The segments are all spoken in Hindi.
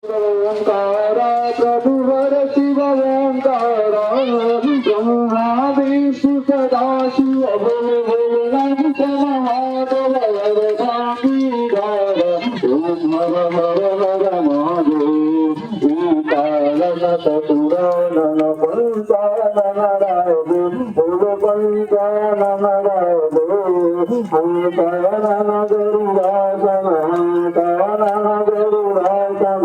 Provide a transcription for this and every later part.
ओंकारा प्रभुवर शिव ओंकारा ब्रह्मा विष्णु सदा शिव बोल भोलेनाथ महादेव हर भागीदार ओम हर हर हर महादेव ओंकार सतपुराणन पंचानन रायदे बोल पंचानन रायदे ओंकारानन गरुडासन ओंकारानन गरुडासन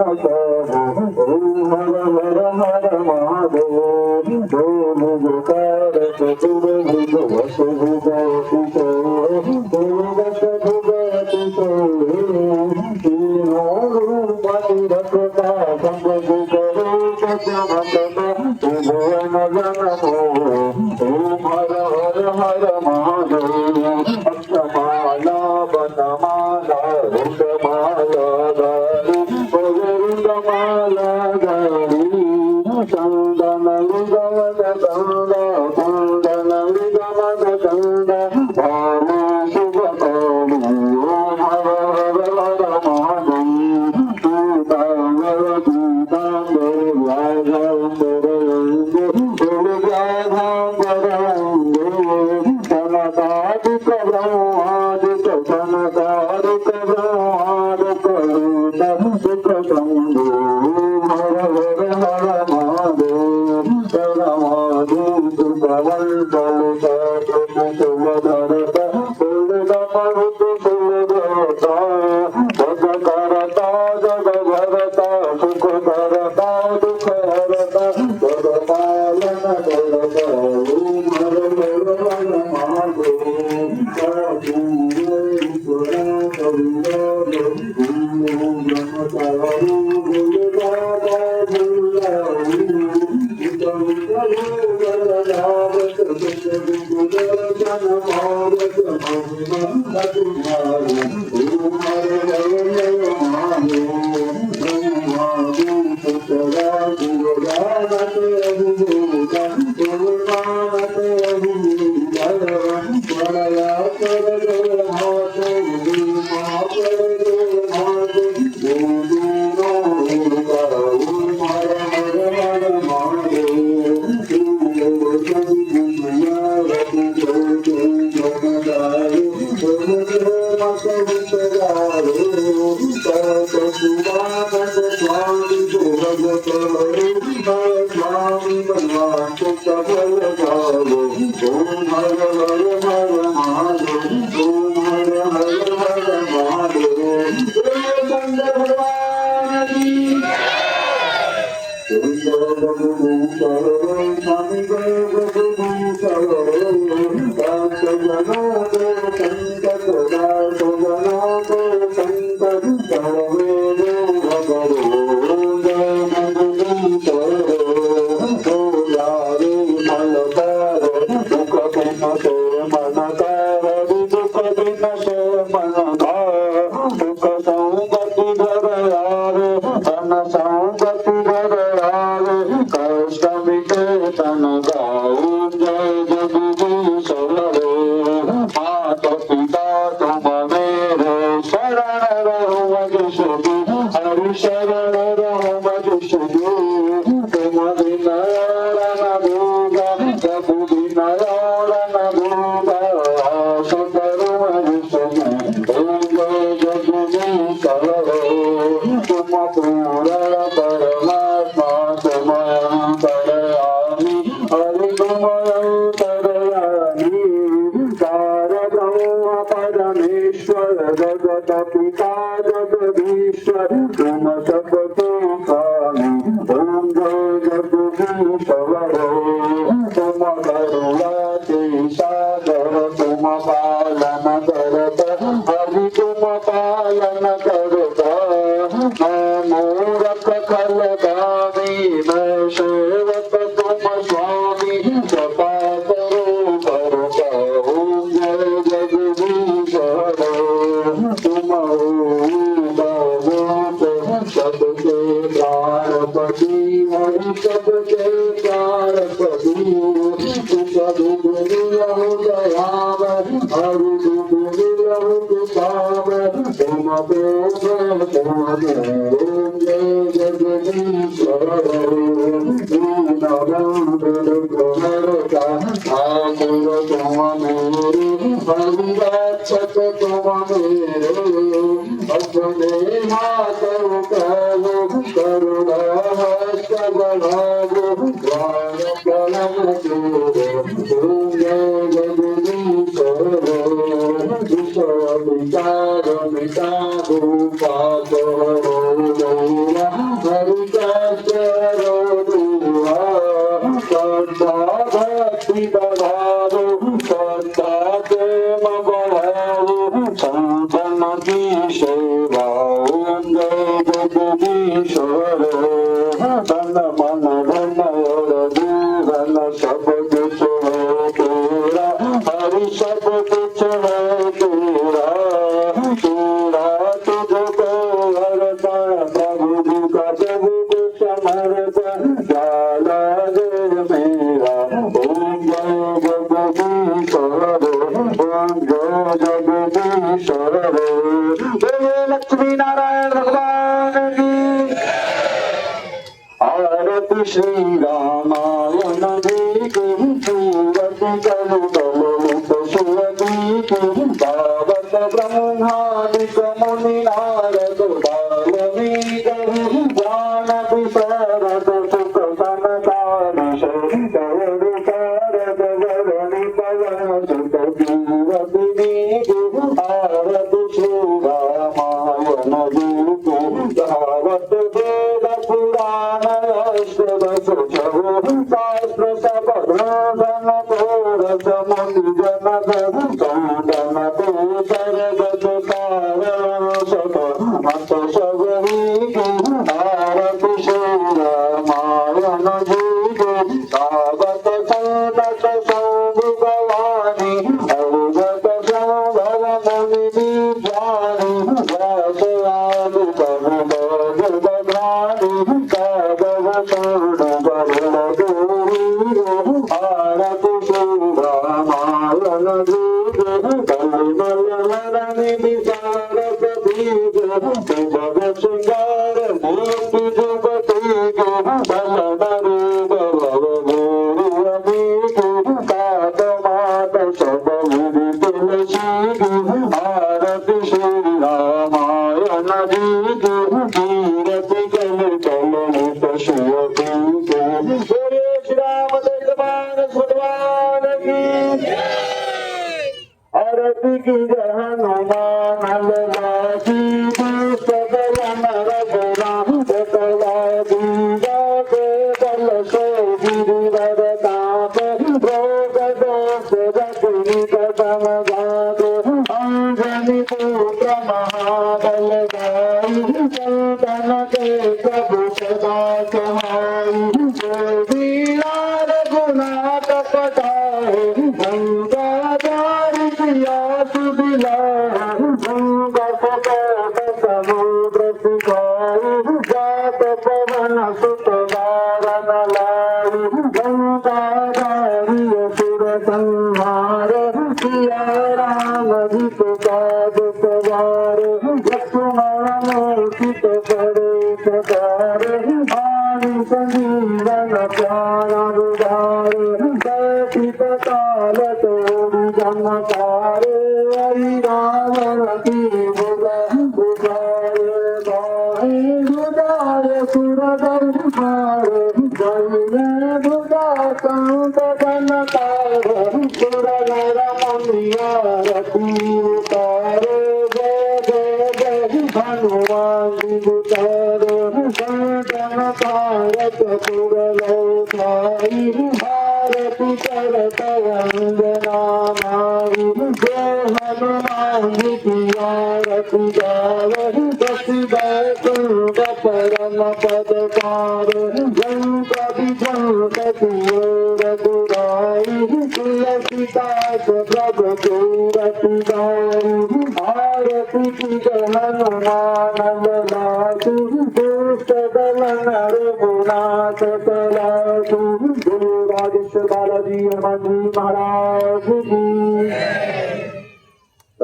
ओम हर हर हर महादेव ओम गोकार चतुर्भुज वसुभुजति भुजति रूपति रक्षता ओम हर हर हर महादेव अक्षमाला बनमाला रुद्रमाला गारी गोविंदमाला गारी चंदन विगमन चंद कुंदन विगमन चंद भानु शुभ कौली ओम हर हर हर महादेव पीतांबर पीतांबर व्याघ्रांबर सनकादिक ब्रह्मादिक सनकादिक ब्रह्मादिक रूप शंभो हर हर हर महादेव परमादेव सुखवंतल सुवधरत सुलगमरुत सुलगता जग करता जग भरता सुख करता दुख हरता जग पालन करता ओम हर हर हर महादेव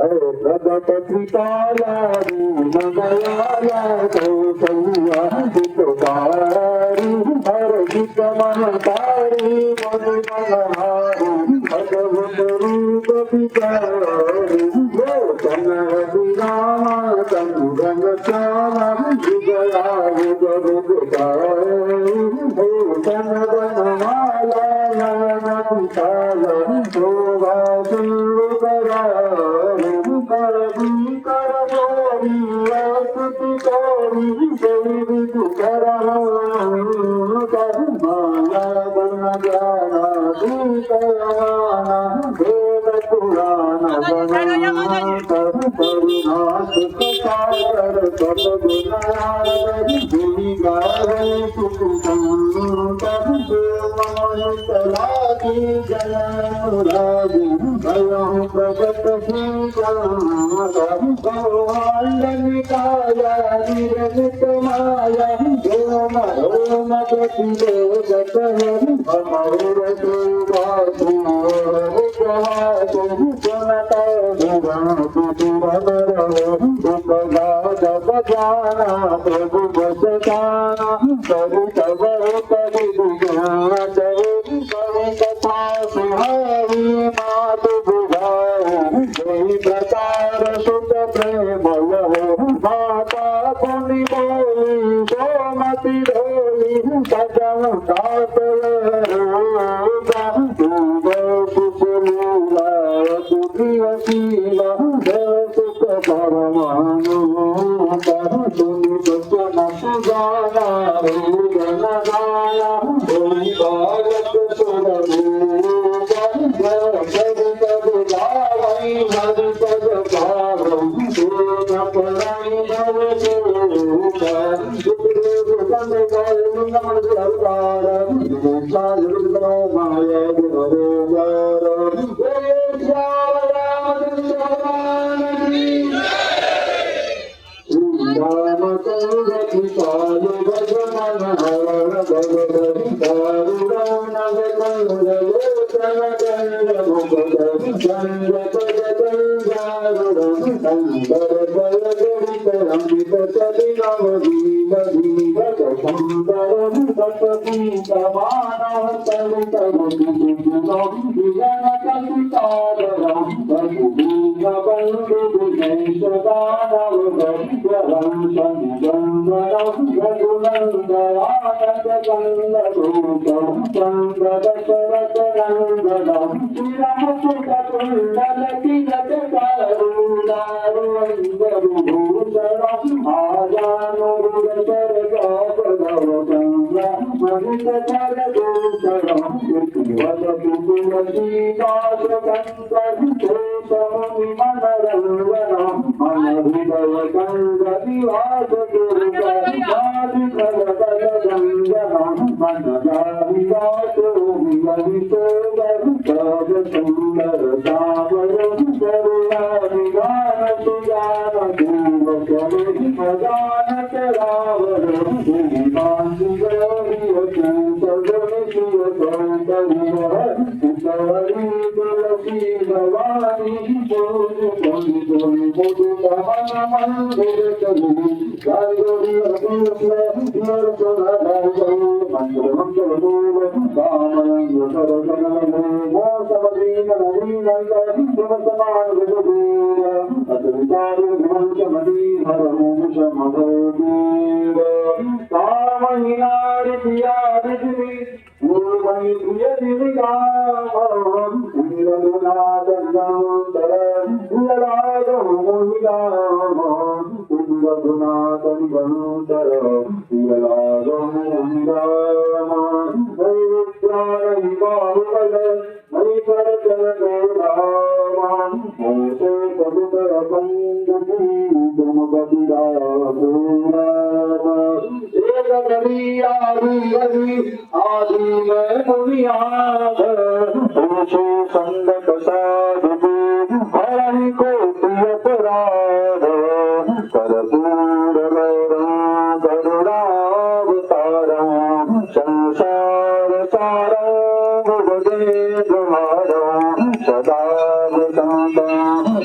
प्रगट कृपाला दीनदयाला कौशल्या हितकारी हरजित महतारी मनि मनहारी भगवत रूप विचारी लोचन विरामा संगम श्यामा विजया विजय भूषण वनमाला नयन विशाला शोभा सुंदरा कर जोरी स्तुति करी देवी तुकरा माया बन जाना दूतयाना देव पुराण बना करुणा सुख सागर सब गुणारी देवी गावे सुख चला की जय मुरारी भयं प्रगट गौहांडनिकाया निरमित माया रोम रोम प्रतिदेवत अमर सुभाषु उपवासु सुनता उपगाद बजाना प्रभु बसताना कवि तब कवि गुणात कवि कथा सुहारी मात बुझाओ जय प्रकार सुत प्रेम माता पुनि बोली सोमति ढोली सजम सात सुशीला सुखीला सुख परमानु सुनि बचन सुजाना जन गाया भारत सुर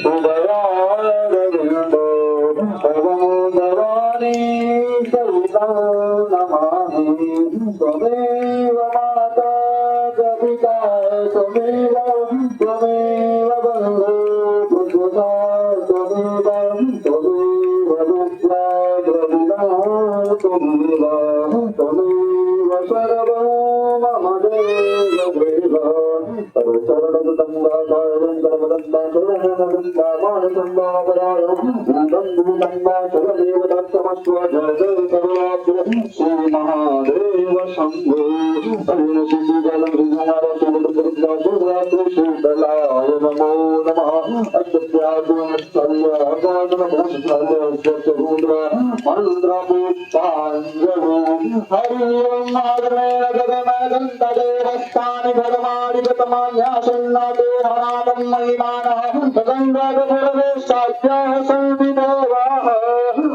सदा नमामि त्वमेव माता च पिता त्वमेव बन्धु पुत्रः त्वमेव विद्या द्रविणः त्वमेव सर्वं मम देव महादेव शंभो शीतलाय नमो नमः मंत्रपुष्पांजलि हरि ओम गगनदेवस्थानि भगवादिगतमान्यासन्नादे हरादं महिमानः तदङ्गादपुरदेशाद्याः संविदेवाः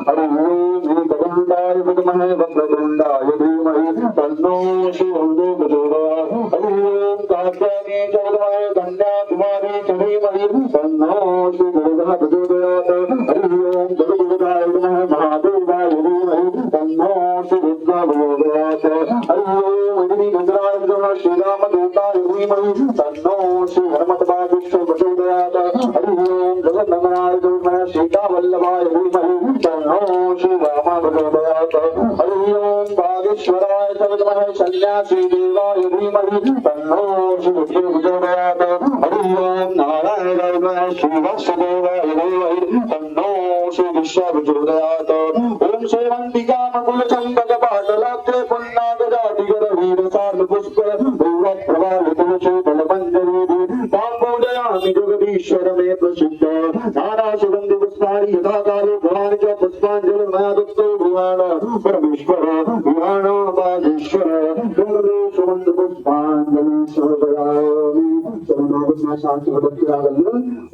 हरि ओम गगनदाय विद्महे वक्रतुण्डाय धीमहि तन्नो शिवो प्रचोदयात् हरि ओम कात्यायने च विद्महे कन्याकुमारी च धीमहि तन्नो शिवो प्रचोदयात् हरि ओम जगद्गुरुदाय विद्महे महादेवाय धीमहि तन्नो शिवो प्रचोदयात् हरि ओम गंधराय विद्महे श्रीरामदूताय धीमहि तन्नो श्री हनुमत्पादुष्य प्रचोदयात् हरि ओम जगन्नाथाय विद्महे सीतावल्लभाय धीमहि तन्नो श्री राम प्रचोदयात् हरि ओम बागेश्वराय विद्महे सन्यासी देवाय धीमहि तन्नो श्री विष्णु प्रचोदयात् हरि ओम नारायणाय विद्महे श्री वासुदेवाय धीमहि तन्नो श्री विष्णु प्रचोदयात् ओम सेवंतिका मकुल चंपक पाटलाब्धे पुन्नागजाधिगर वीर सार पुष्प प्रभावित शीतल मंजरी तांबूदयामि जगदीश्वर में प्रसिद्ध नाना सुगंधि पुष्पाणि यथा काले भवानि च पुष्पांजलि मया दत्तो भुवन परमेश्वर विहाण बागेश्वर दुर्गे सुगंध पुष्पांजलि समर्पयामि सर्वोपरि शांति भक्ति रागल्य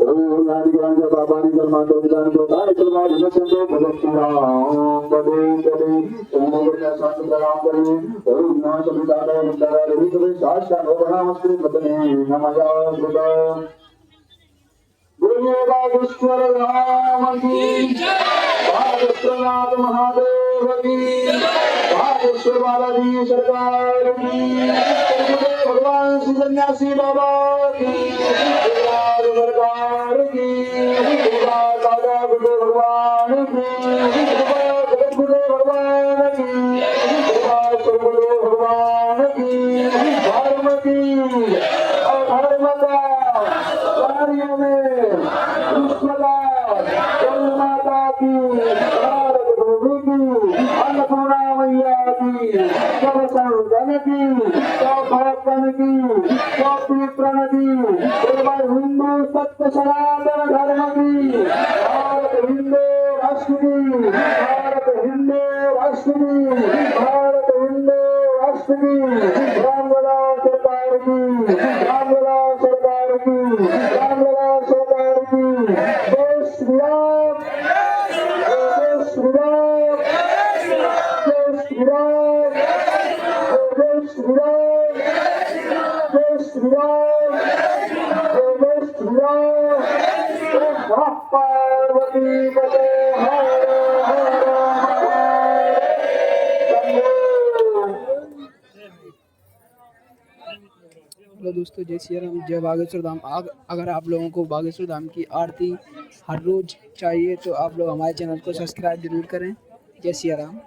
ओम नारी राजा बाबा नि जन्मांतर विधान देवता इतना विनसंदो भक्ति राम बदे बदे सर्वोपरि शांति प्रणाम करें ओम नमः सविताय निदाय रवि शास्त्र नमस्ते बदने नमः गुदा बोलिए बागेश्वर राम की बागेश्वरनाथ महादेव की बागेश्वर बालाजी सरकार की भगवान श्री सन्यासी बाबा की सरकार की दादा गुरु भगवान की जगत गुरु भगवान की गुरु भगवान की धर्म की अधर्म का कार्यों में माता की भारत भूमि की अन्नपूर्णा मैया की सब संगन की सब भरतन की सब प्रण की केवल हिंदू सत्य सनातन धर्म की भारत हिंदू राष्ट्र की भारत हिंदू राष्ट्र की भारत हिंदू राष्ट्र की रामलला सरकार की रामलला सरकार की रामलला सरकार की जय श्री राम जय श्री राम जय श्री राम जय श्री राम जय श्री राम जय श्री राम पार्वती पते हर हर हेलो दोस्तों, जय श्री राम, जय बागेश्वर धाम। अगर आप लोगों को बागेश्वर धाम की आरती हर रोज चाहिए तो आप लोग हमारे चैनल को सब्सक्राइब जरूर करें। जय श्री राम।